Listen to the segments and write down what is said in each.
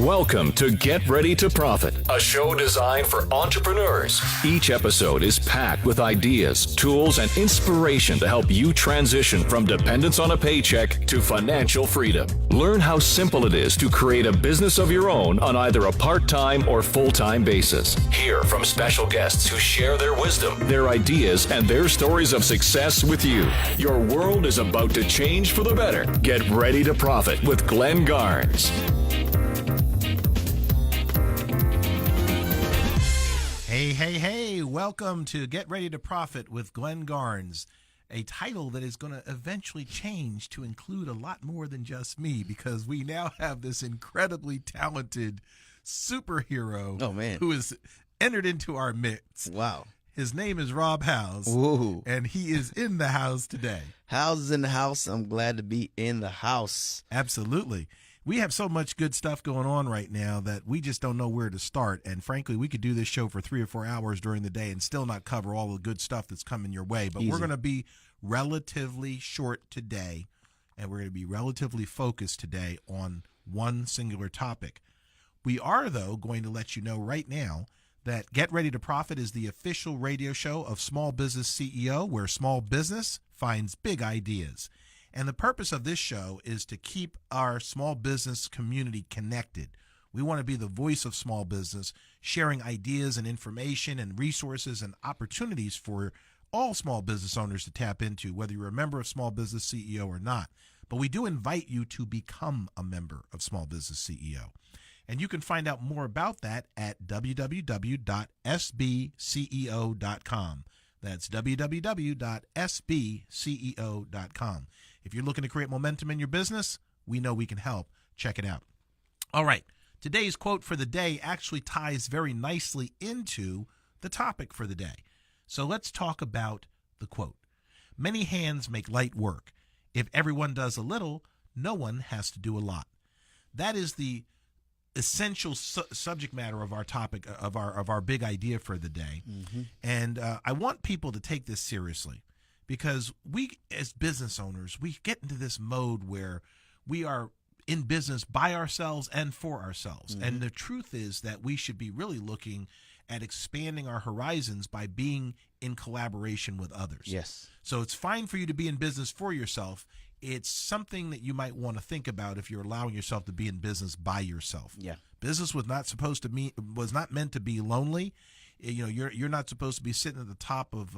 Welcome to Get Ready to Profit, a show designed for entrepreneurs. Each episode is packed with ideas, tools, and inspiration to help you transition from dependence on a paycheck to financial freedom. Learn how simple it is to create a business of your own on either a part-time or full-time basis. Hear from special guests who share their wisdom, their ideas, and their stories of success with you. Your world is about to change for the better. Get Ready to Profit with Glenn Garnes. Hey, welcome to Get Ready to Profit with Glenn Garnes, a title that is going to eventually change to include a lot more than just me, because we now have this incredibly talented superhero who has entered into our midst. Wow. His name is Rob Howes, and he is in the house today. Howes is in the house. I'm glad to be in the house. Absolutely. We have so much good stuff going on right now that we just don't know where to start. And frankly, we could do this show for 3 or 4 hours during the day and still not cover all the good stuff that's coming your way. But we're going to be relatively short today, and we're going to be relatively focused today on one singular topic. We are, though, going to let you know right now that Get Ready to Profit is the official radio show of Small Business CEO, where small business finds big ideas. And the purpose of this show is to keep our small business community connected. We want to be the voice of small business, sharing ideas and information and resources and opportunities for all small business owners to tap into, whether you're a member of Small Business CEO or not. But we do invite you to become a member of Small Business CEO. And you can find out more about that at www.sbceo.com. That's www.sbceo.com. If you're looking to create momentum in your business, we know we can help. Check it out. All right. Today's quote for the day actually ties very nicely into the topic for the day. So let's talk about the quote. Many hands make light work. If everyone does a little, no one has to do a lot. That is the essential subject matter of our topic, of our big idea for the day. And I want people to take this seriously, because we as business owners, we get into this mode where we are in business by ourselves and for ourselves. And the truth is that we should be really looking at expanding our horizons by being in collaboration with others. Yes. So it's fine for you to be in business for yourself. It's something that you might want to think about if you're allowing yourself to be in business by yourself. Yeah. Business was not meant to be lonely. You know, you're not supposed to be sitting at the top of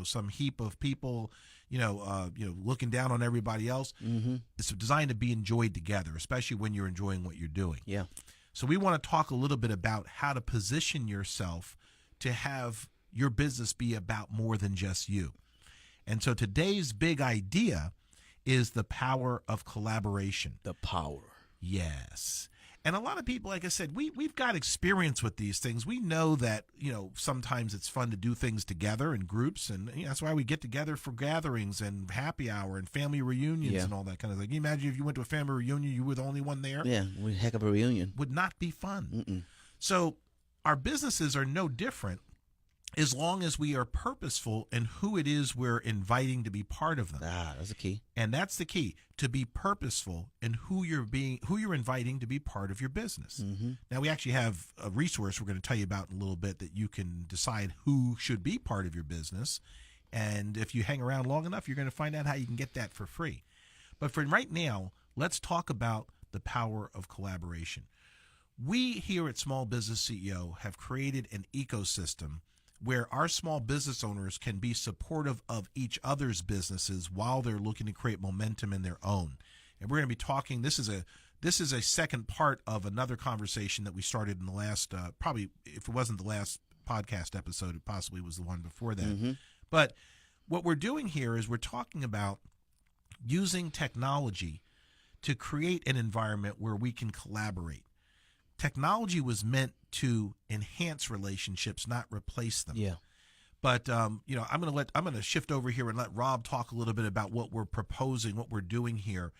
some heap of people, looking down on everybody else. It's designed to be enjoyed together, especially when you're enjoying what you're doing. Yeah. So we want to talk a little bit about how to position yourself to have your business be about more than just you. And so today's big idea is the power of collaboration. The power. Yes. And a lot of people, like I said, we've got experience with these things. We know that, sometimes it's fun to do things together in groups. And that's why we get together for gatherings and happy hour and family reunions and all that kind of thing. Can you imagine if you went to a family reunion, you were the only one there? Yeah, heck of a reunion. Would not be fun. So our businesses are no different, as long as we are purposeful in who it is we're inviting to be part of them. That's the key. And that's the key, to be purposeful in who you're inviting to be part of your business. Now, we actually have a resource we're going to tell you about in a little bit that you can decide who should be part of your business. And if you hang around long enough, you're going to find out how you can get that for free. But for right now, let's talk about the power of collaboration. We here at Small Business CEO have created an ecosystem where our small business owners can be supportive of each other's businesses while they're looking to create momentum in their own. And we're going to be talking, this is a second part of another conversation that we started in the last, probably if it wasn't the last podcast episode, it possibly was the one before that. But what we're doing here is we're talking about using technology to create an environment where we can collaborate. Technology was meant to enhance relationships, not replace them. Yeah. But I'm going to shift over here and let Rob talk a little bit about what we're proposing, what we're doing here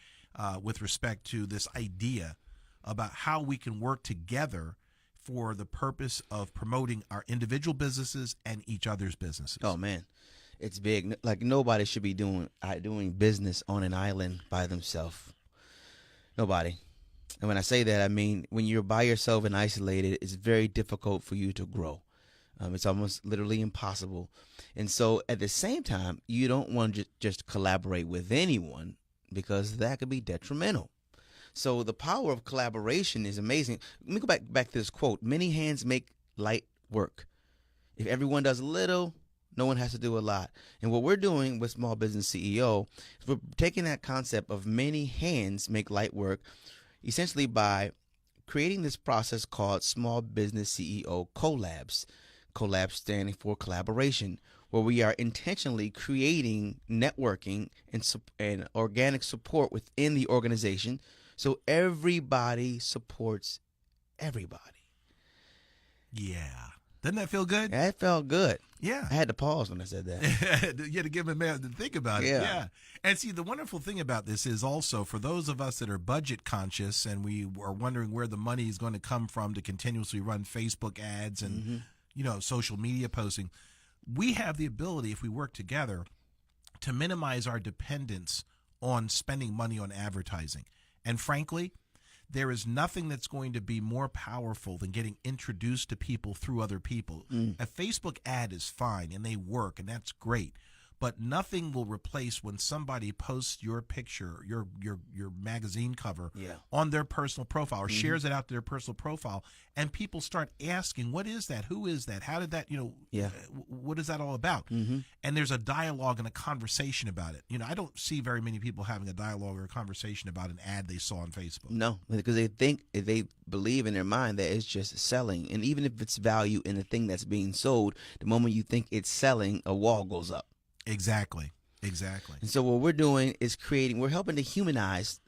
with respect to this idea about how we can work together for the purpose of promoting our individual businesses and each other's businesses. Oh man, it's big. Like nobody should be doing business on an island by themselves. Nobody. And when I say that, I mean when you're by yourself and isolated, it's very difficult for you to grow. It's almost literally impossible. And so at the same time, you don't want to just collaborate with anyone because that could be detrimental. So the power of collaboration is amazing. Let me go back to this quote. Many hands make light work. If everyone does a little, no one has to do a lot. And what we're doing with Small Business CEO is we're taking that concept of many hands make light work, essentially by creating this process called Small Business CEO Collabs. Collabs standing for collaboration, where we are intentionally creating networking and organic support within the organization so everybody supports everybody. Yeah. Doesn't that feel good? That felt good. Yeah. I had to pause when I said that. You had to give him a minute to think about it. Yeah. And see, the wonderful thing about this is also for those of us that are budget conscious and we are wondering where the money is going to come from to continuously run Facebook ads and, social media posting, we have the ability, if we work together, to minimize our dependence on spending money on advertising. And frankly, there is nothing that's going to be more powerful than getting introduced to people through other people. A Facebook ad is fine and they work and that's great, but nothing will replace when somebody posts your picture, your magazine cover on their personal profile or shares it out to their personal profile, and people start asking, what is that? Who is that? How did that, what is that all about? And there's a dialogue and a conversation about it. I don't see very many people having a dialogue or a conversation about an ad they saw on Facebook. No, because they believe in their mind that it's just selling. And even if it's value in the thing that's being sold, the moment you think it's selling, a wall goes up. Exactly. And so what we're doing is we're helping to humanize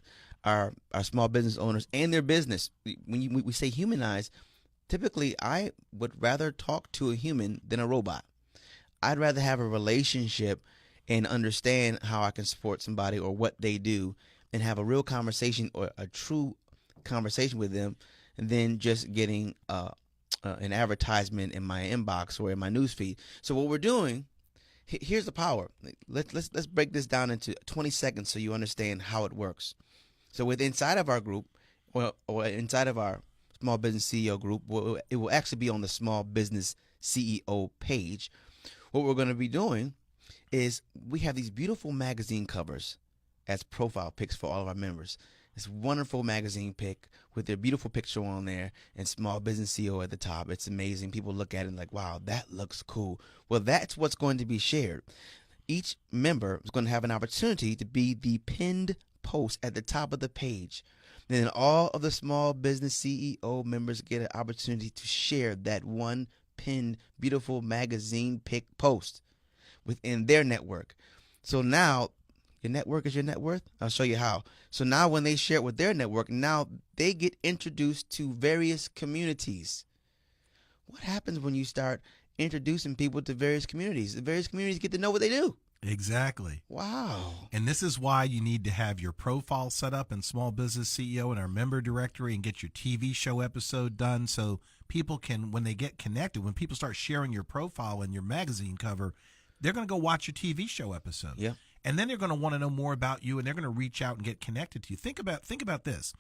our small business owners and their business. When we say humanize, typically I would rather talk to a human than a robot. I'd rather have a relationship and understand how I can support somebody or what they do and have a real conversation or a true conversation with them than just getting an advertisement in my inbox or in my newsfeed. So what we're doing, here's the power. Let's break this down into 20 seconds so you understand how it works. So inside of our group, or inside of our Small Business CEO group, it will actually be on the Small Business CEO page. What we're going to be doing is we have these beautiful magazine covers as profile pics for all of our members. This wonderful magazine pic with their beautiful picture on there and Small Business CEO at the top. It's amazing. People look at it and like, wow, that looks cool. Well, that's what's going to be shared. Each member is going to have an opportunity to be the pinned post at the top of the page. And then all of the Small Business CEO members get an opportunity to share that one pinned, beautiful magazine pic post within their network. So now, your network is your net worth. I'll show you how. So now when they share it with their network, now they get introduced to various communities. What happens when you start introducing people to various communities? The various communities get to know what they do. Exactly. Wow. And this is why you need to have your profile set up in Small Business CEO and our member directory and get your TV show episode done so people can, when they get connected, when people start sharing your profile and your magazine cover, they're going to go watch your TV show episode. Yeah. And then they're going to want to know more about you, and they're going to reach out and get connected to you. Think about this.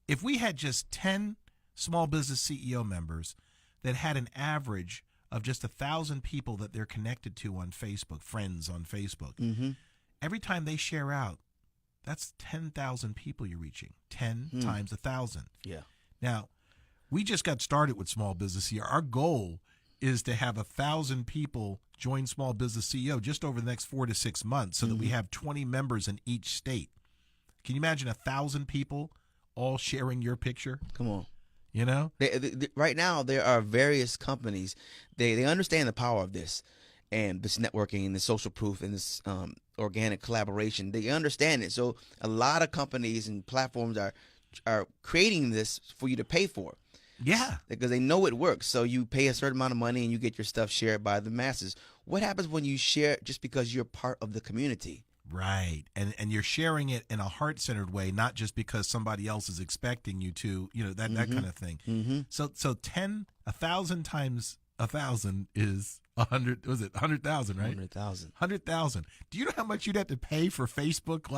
If we had just 10 Small Business CEO members that had an average of just 1,000 people that they're connected to on Facebook, friends on Facebook, every time they share out, that's 10,000 people you're reaching. 10 times 1,000. Yeah. Now, we just got started with Small Business here. Our goal is to have 1,000 people join Small Business CEO just over the next 4 to 6 months so that we have 20 members in each state. Can you imagine 1,000 people all sharing your picture? Come on. Right now, there are various companies. They understand the power of this and this networking and the social proof and this organic collaboration. They understand it. So a lot of companies and platforms are creating this for you to pay for. Yeah. Because they know it works. So you pay a certain amount of money and you get your stuff shared by the masses. What happens when you share just because you're part of the community? Right. And you're sharing it in a heart-centered way, not just because somebody else is expecting you to, that kind of thing. So 1,000 times 1,000 is 100, was it 100,000, right? 100,000. 100,000. Do you know how much you'd have to pay for Facebook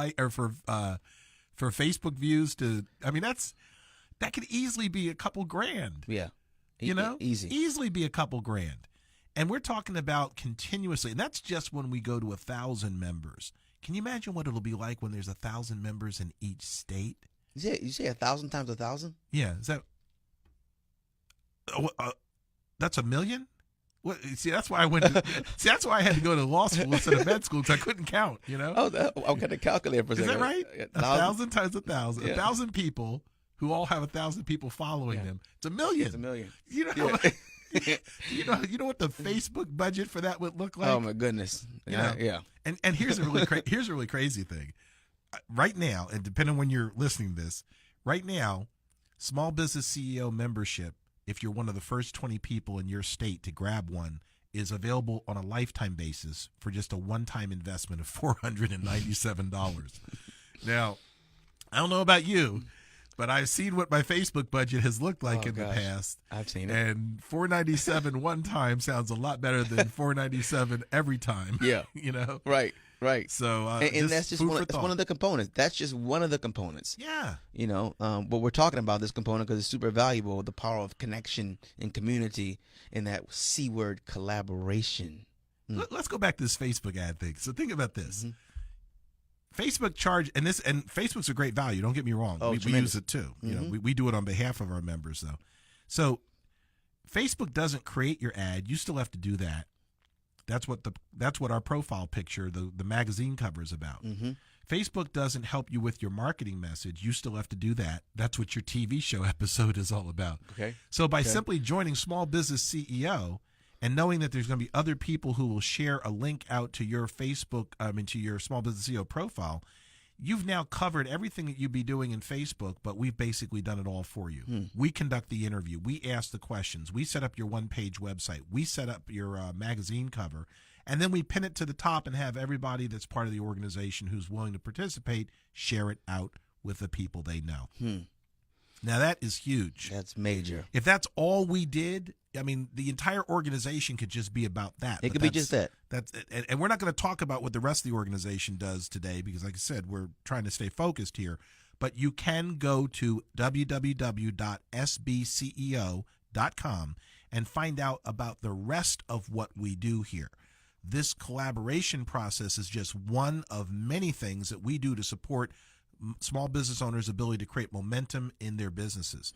for Facebook views to, I mean, that could easily be a couple grand. Yeah. You know, easily be a couple grand. And we're talking about continuously, and that's just when we go to 1,000 members. Can you imagine what it'll be like when there's 1,000 members in each state? You say 1,000 times 1,000? Yeah, is that? That's $1 million. What? See, that's why I went. That's why I had to go to law school instead of med school, because I couldn't count. You know. Oh, I'm going to calculate for a second. Is that right? 1,000 times 1,000. Yeah. 1,000 people who all have 1,000 people following them. It's $1 million. It's $1 million. You know. You know what the Facebook budget for that would look like? Oh my goodness. Yeah. And here's a really crazy thing. Right now, and depending on when you're listening to this, right now, Small Business CEO membership, if you're one of the first 20 people in your state to grab one, is available on a lifetime basis for just a one-time investment of $497. Now, I don't know about you, but I've seen what my Facebook budget has looked like the past. I've seen it. And $497 one time sounds a lot better than $497 every time. Yeah. You know? Right. So, and that's just one of the components. That's just one of the components. Yeah. You know, but we're talking about this component because it's super valuable, the power of connection and community, and that C word, collaboration. Let's go back to this Facebook ad thing. So think about this. Mm-hmm. Facebook charge, and Facebook's a great value. Don't get me wrong. Oh, we use it too. You know, we do it on behalf of our members though. So Facebook doesn't create your ad. You still have to do that. That's what our profile picture, the magazine cover is about. Mm-hmm. Facebook doesn't help you with your marketing message. You still have to do that. That's what your TV show episode is all about. Okay. So by simply joining Small Business CEO and knowing that there's going to be other people who will share a link out to your Facebook, to your Small Business CEO profile, you've now covered everything that you'd be doing in Facebook, but we've basically done it all for you. We conduct the interview. We ask the questions. We set up your one-page website. We set up your magazine cover. And then we pin it to the top and have everybody that's part of the organization who's willing to participate share it out with the people they know. Now, that is huge. That's major. If that's all we did, I mean, the entire organization could just be about that. It could be just that. And we're not going to talk about what the rest of the organization does today because, like I said, we're trying to stay focused here. But you can go to www.sbceo.com and find out about the rest of what we do here. This collaboration process is just one of many things that we do to support small business owners' ability to create momentum in their businesses.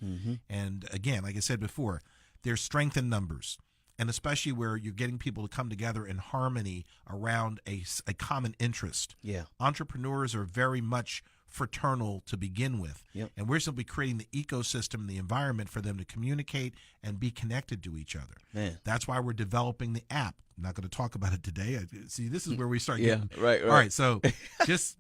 And again, like I said before, there's strength in numbers, and especially where you're getting people to come together in harmony around a common interest. Yeah. Entrepreneurs are very much fraternal to begin with, and we're simply creating the ecosystem, the environment for them to communicate and be connected to each other. Man. That's why we're developing the app. I'm not going to talk about it today. See, this is where we start getting right. All right, so just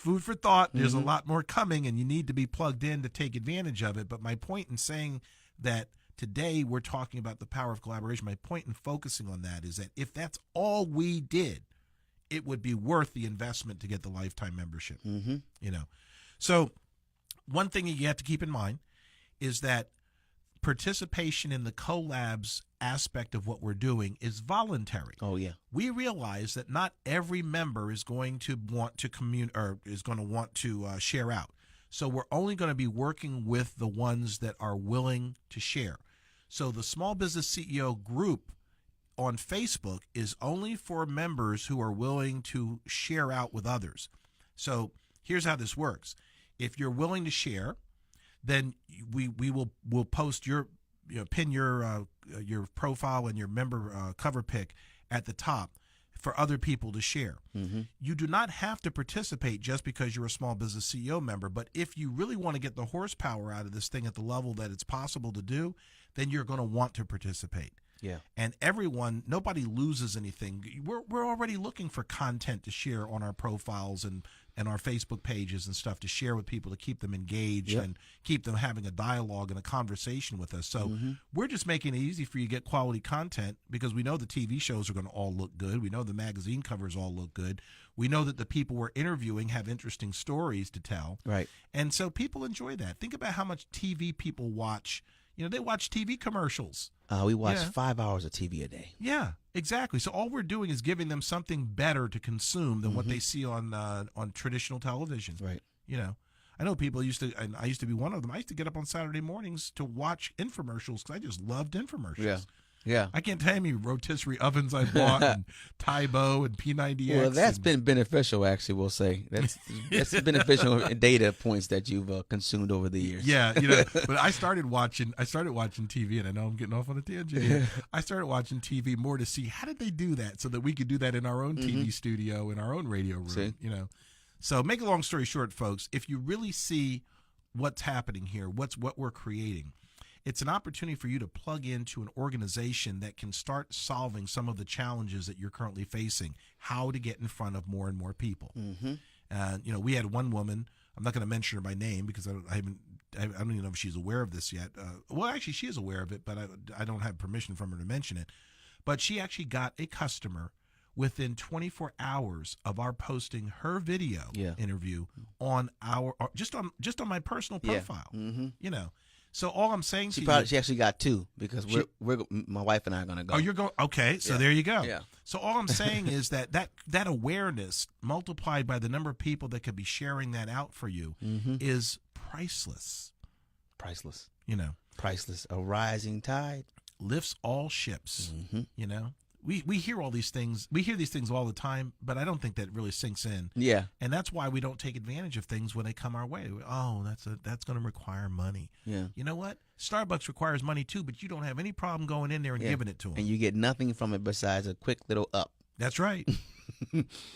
food for thought. There's a lot more coming, and you need to be plugged in to take advantage of it. But my point in saying that today we're talking about the power of collaboration, my point in focusing on that is that if that's all we did, it would be worth the investment to get the lifetime membership. You know, so one thing you have to keep in mind is that participation in the collabs aspect of what we're doing is voluntary. Oh yeah. We realize that not every member is going to want to share out. So we're only going to be working with the ones that are willing to share. So the Small Business CEO group on Facebook is only for members who are willing to share out with others. So here's how this works. If you're willing to share, then we'll post pin your profile and your member cover pic at the top for other people to share. You do not have to participate just because you're a Small Business CEO member, but if you really want to get the horsepower out of this thing at the level that it's possible to do, then you're going to want to participate. Yeah. And nobody loses anything. We're already looking for content to share on our profiles and our Facebook pages and stuff to share with people to keep them engaged and keep them having a dialogue and a conversation with us. So we're just making it easy for you to get quality content because we know the TV shows are going to all look good. We know the magazine covers all look good. We know that the people we're interviewing have interesting stories to tell. Right. And so people enjoy that. Think about how much TV people watch. You know, they watch TV commercials. We watch 5 hours of TV a day. Yeah, exactly. So all we're doing is giving them something better to consume than what they see on traditional television. Right. You know, I know people used to, and I used to be one of them. I used to get up on Saturday mornings to watch infomercials because I just loved infomercials. Yeah. Yeah. I can't tell you how many rotisserie ovens I bought and Tybo and P90X. Well, that's been beneficial, actually. We'll say that's beneficial data points that you've consumed over the years. Yeah, but I started watching TV, and I know I'm getting off on a tangent here. I started watching TV more to see how did they do that, so that we could do that in our own TV studio, in our own radio room. See? So make a long story short, folks, if you really see what's happening here, what we're creating, it's an opportunity for you to plug into an organization that can start solving some of the challenges that you're currently facing, how to get in front of more and more people. We had one woman, I'm not going to mention her by name because I don't even know if she's aware of this yet. Well, actually, she is aware of it, but I don't have permission from her to mention it. But she actually got a customer within 24 hours of our posting her video interview on just on my personal profile. So all I'm saying she to you, she actually got two because my wife and I are going to go. Oh, you're going. Okay, so there you go. Yeah. So all I'm saying is that awareness multiplied by the number of people that could be sharing that out for you is priceless. Priceless. Priceless. A rising tide Lifts all ships. We hear all these things. We hear these things all the time, but I don't think that really sinks in. Yeah. And that's why we don't take advantage of things when they come our way. Oh, that's going to require money. Yeah. You know what? Starbucks requires money too, but you don't have any problem going in there and giving it to them. And you get nothing from it besides a quick little up. That's right.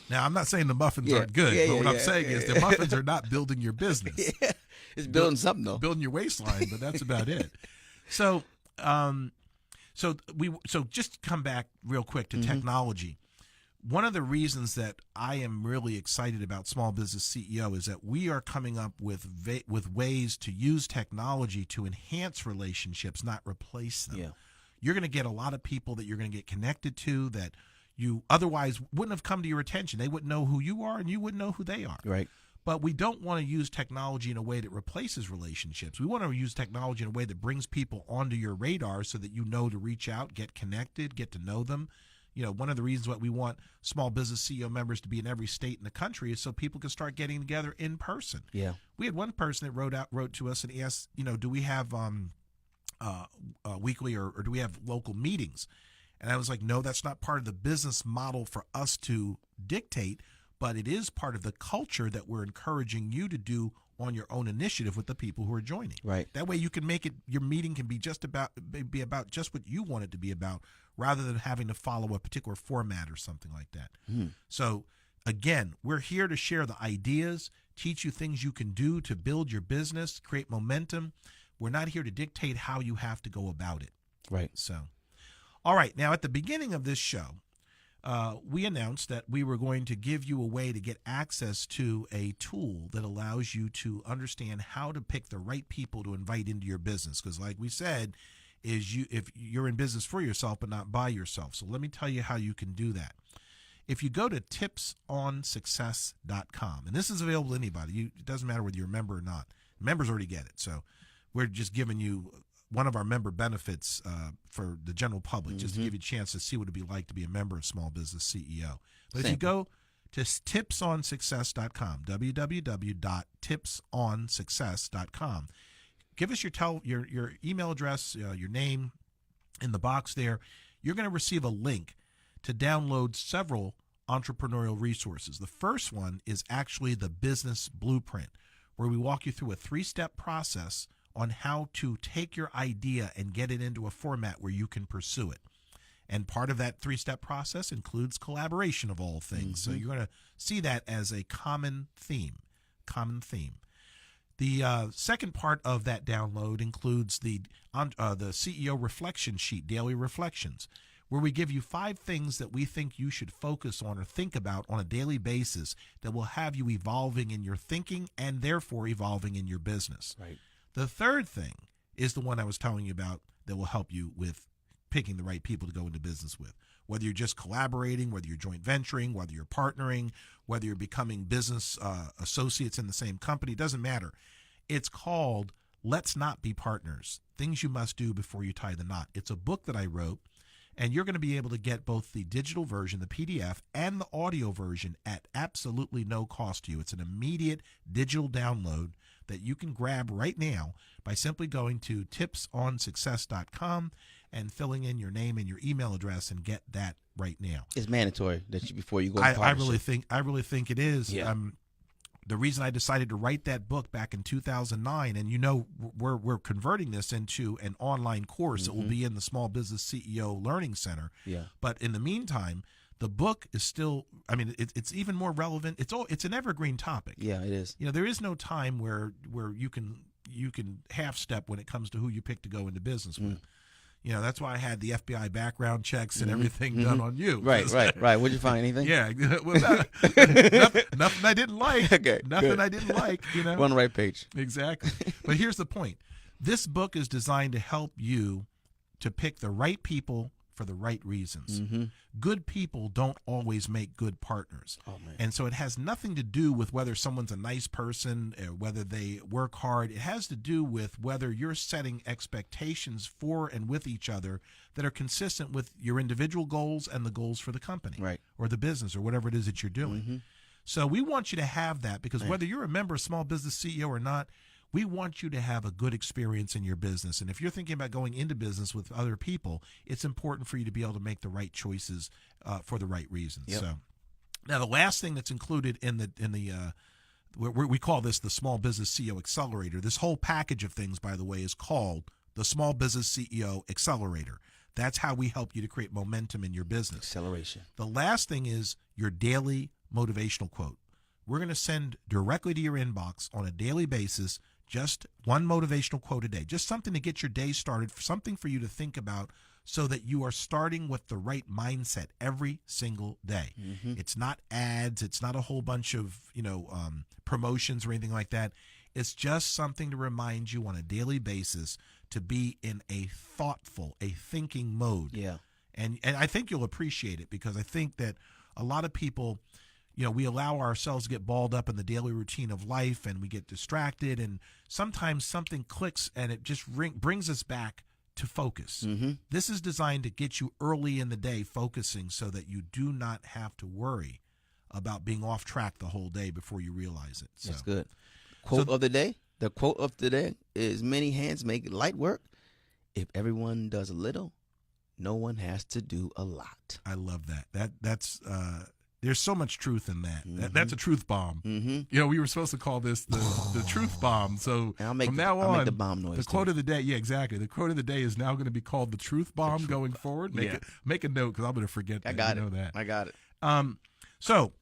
Now, I'm not saying the muffins aren't good, but what I'm saying is the muffins are not building your business. It's building something, though. Building your waistline, but that's about it. So, So just to come back real quick to technology. One of the reasons that I am really excited about Small Business CEO is that we are coming up with ways to use technology to enhance relationships, not replace them. Yeah. You're going to get a lot of people that you're going to get connected to that you otherwise wouldn't have come to your attention. They wouldn't know who you are, and you wouldn't know who they are. Right. But we don't want to use technology in a way that replaces relationships. We want to use technology in a way that brings people onto your radar so that you know to reach out, get connected, get to know them. One of the reasons why we want Small Business CEO members to be in every state in the country is so people can start getting together in person. Yeah. We had one person that wrote to us and asked, do we have weekly or do we have local meetings? And I was like, no, that's not part of the business model for us to dictate. But it is part of the culture that we're encouraging you to do on your own initiative with the people who are joining. Right. That way you can make it, your meeting can be about just what you want it to be about, rather than having to follow a particular format or something like that. So again, we're here to share the ideas, teach you things you can do to build your business, create momentum. We're not here to dictate how you have to go about it. Right. So, all right. Now at the beginning of this show, we announced that we were going to give you a way to get access to a tool that allows you to understand how to pick the right people to invite into your business. Because like we said, if you're in business for yourself but not by yourself. So let me tell you how you can do that. If you go to tipsonsuccess.com, and this is available to anybody. It doesn't matter whether you're a member or not. Members already get it. So we're just giving you one of our member benefits for the general public, just to give you a chance to see what it'd be like to be a member of Small Business CEO. But if you go to tipsonsuccess.com, www.tipsonsuccess.com, give us your email address, your name in the box there. You're going to receive a link to download several entrepreneurial resources. The first one is actually the Business Blueprint, where we walk you through a 3-step process on how to take your idea and get it into a format where you can pursue it. And part of that 3-step process includes collaboration of all things. So you're going to see that as a common theme. The second part of that download includes the CEO reflection sheet, daily reflections, where we give you 5 things that we think you should focus on or think about on a daily basis that will have you evolving in your thinking and therefore evolving in your business. Right. The third thing is the one I was telling you about that will help you with picking the right people to go into business with. Whether you're just collaborating, whether you're joint venturing, whether you're partnering, whether you're becoming business associates in the same company, doesn't matter. It's called Let's Not Be Partners, Things You Must Do Before You Tie the Knot. It's a book that I wrote, and you're going to be able to get both the digital version, the PDF, and the audio version at absolutely no cost to you. It's an immediate digital download that you can grab right now by simply going to tipsonsuccess.com and filling in your name and your email address and get that right now. It's mandatory that before you go. I really think it is. Yeah. The reason I decided to write that book back in 2009, and we're converting this into an online course that will be in the Small Business CEO Learning Center. Yeah. But in the meantime, the book is still, it's even more relevant. It's an evergreen topic. Yeah, it is. There is no time where you can half step when it comes to who you pick to go into business with. That's why I had the FBI background checks and everything done on you. Right. Would you find anything? Yeah. Well, nothing I didn't like. Okay, nothing good. I didn't like. We're on the right page. Exactly. But here's the point. This book is designed to help you to pick the right people for the right reasons. Good people don't always make good partners. Oh, man. And so it has nothing to do with whether someone's a nice person or whether they work hard. It has to do with whether you're setting expectations for and with each other that are consistent with your individual goals and the goals for the company, right, or the business or whatever it is that you're doing. So we want you to have that because whether you're a member of Small Business CEO or not, we want you to have a good experience in your business. And if you're thinking about going into business with other people, it's important for you to be able to make the right choices for the right reasons. Yep. So now the last thing that's included in the we call this the Small Business CEO Accelerator. This whole package of things, by the way, is called the Small Business CEO Accelerator. That's how we help you to create momentum in your business. Acceleration. The last thing is your daily motivational quote. We're going to send directly to your inbox on a daily basis just one motivational quote a day, just something to get your day started, something for you to think about so that you are starting with the right mindset every single day. It's not ads. It's not a whole bunch of, promotions or anything like that. It's just something to remind you on a daily basis to be in a thoughtful, a thinking mode. Yeah. And I think you'll appreciate it because I think that a lot of people, we allow ourselves to get balled up in the daily routine of life and we get distracted and sometimes something clicks and it just brings us back to focus. This is designed to get you early in the day focusing so that you do not have to worry about being off track the whole day before you realize it. So. That's good. Quote of the day. The quote of the day is many hands make light work. If everyone does a little, no one has to do a lot. I love that. That's there's so much truth in that. That's a truth bomb. We were supposed to call this the truth bomb. So from now on, make the bomb noise. The quote of the day, yeah, exactly. The quote of the day is now going to be called the truth bomb going forward. Make a note because I'm going to forget that. I got it. So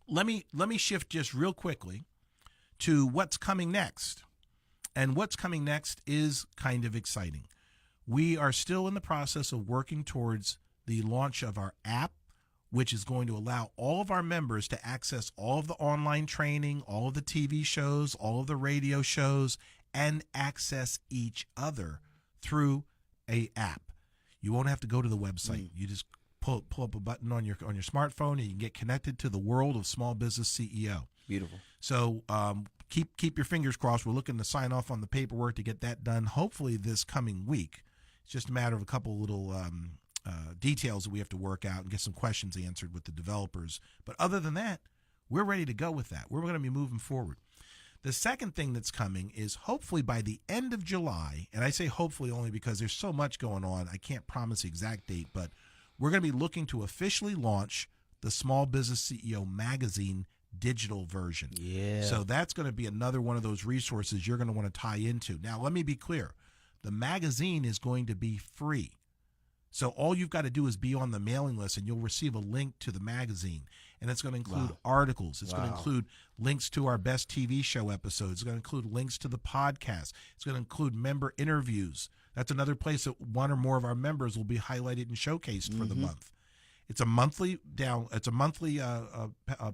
let me shift just real quickly to what's coming next. And what's coming next is kind of exciting. We are still in the process of working towards the launch of our app, which is going to allow all of our members to access all of the online training, all of the TV shows, all of the radio shows, and access each other through a app. You won't have to go to the website. You just pull up a button on your smartphone and you can get connected to the world of Small Business CEO. Beautiful. So keep your fingers crossed. We're looking to sign off on the paperwork to get that done hopefully this coming week. It's just a matter of a couple little details that we have to work out and get some questions answered with the developers. But other than that, we're ready to go with that. We're going to be moving forward. The second thing that's coming is hopefully by the end of July, and I say hopefully only because there's so much going on, I can't promise the exact date, but we're going to be looking to officially launch the Small Business CEO Magazine digital version. Yeah. So that's going to be another one of those resources you're going to want to tie into. Now, let me be clear. The magazine is going to be free. So all you've got to do is be on the mailing list and you'll receive a link to the magazine. And it's going to include articles. It's going to include links to our best TV show episodes. It's going to include links to the podcast. It's going to include member interviews. That's another place that one or more of our members will be highlighted and showcased for the month. It's a monthly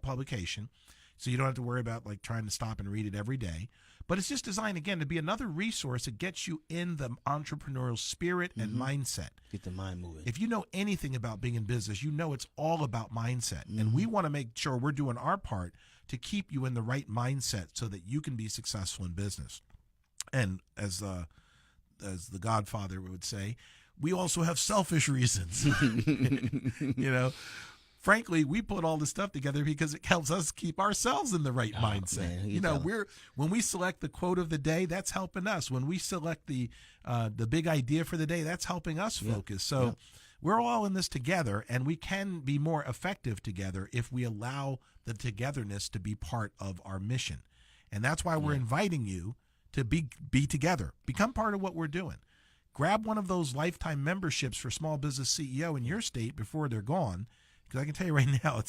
publication, so you don't have to worry about like trying to stop and read it every day. But it's just designed, again, to be another resource that gets you in the entrepreneurial spirit and mindset. Get the mind moving. If you know anything about being in business, you know it's all about mindset. And we want to make sure we're doing our part to keep you in the right mindset so that you can be successful in business. And as the Godfather would say, we also have selfish reasons. frankly, we put all this stuff together because it helps us keep ourselves in the right mindset. Man, you know, when we select the quote of the day, that's helping us. When we select the big idea for the day, that's helping us focus. So we're all in this together, and we can be more effective together if we allow the togetherness to be part of our mission. And that's why we're inviting you to be together, become part of what we're doing. Grab one of those lifetime memberships for Small Business CEO in your state before they're gone, because I can tell you right now,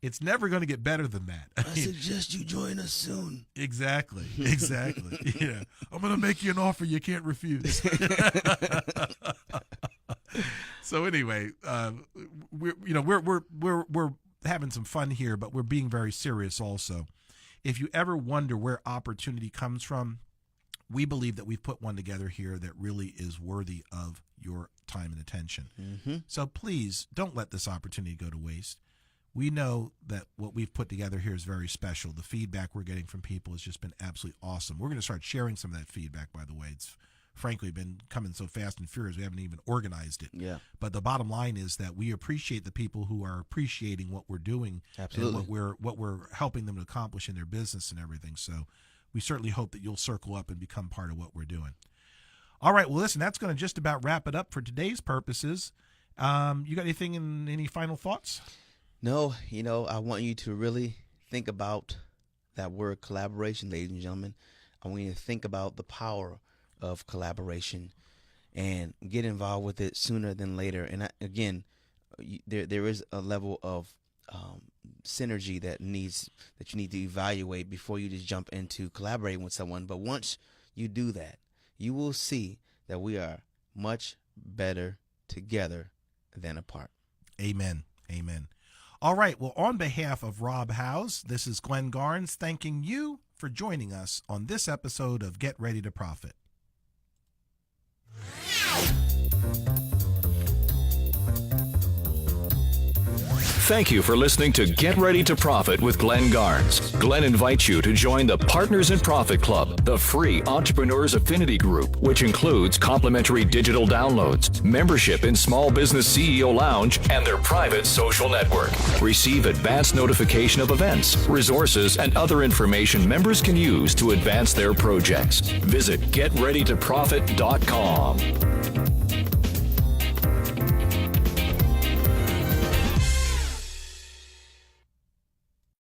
it's never going to get better than that. I suggest you join us soon. Exactly. Yeah, I'm going to make you an offer you can't refuse. So anyway, we're having some fun here, but we're being very serious also. If you ever wonder where opportunity comes from, we believe that we've put one together here that really is worthy of your time and attention. Mm-hmm. So please don't let this opportunity go to waste. We know that what we've put together here is very special. The feedback we're getting from people has just been absolutely awesome. We're going to start sharing some of that feedback, by the way. It's frankly been coming so fast and furious we haven't even organized it. Yeah. But the bottom line is that we appreciate the people who are appreciating what we're doing. Absolutely. And what we're helping them to accomplish in their business and everything. So we certainly hope that you'll circle up and become part of what we're doing. All right. Well, listen, that's going to just about wrap it up for today's purposes. You got anything and any final thoughts? No, I want you to really think about that word collaboration, ladies and gentlemen. I want you to think about the power of collaboration and get involved with it sooner than later. And again, there is a level of synergy that you need to evaluate before you just jump into collaborating with someone. But once you do that, you will see that we are much better together than apart. Amen. All right. Well, on behalf of Rob Howes, this is Glenn Garnes thanking you for joining us on this episode of Get Ready to Profit. Thank you for listening to Get Ready to Profit with Glenn Garnes. Glenn invites you to join the Partners in Profit Club, the free Entrepreneurs Affinity Group, which includes complimentary digital downloads, membership in Small Business CEO Lounge, and their private social network. Receive advance notification of events, resources, and other information members can use to advance their projects. Visit GetReadyToProfit.com.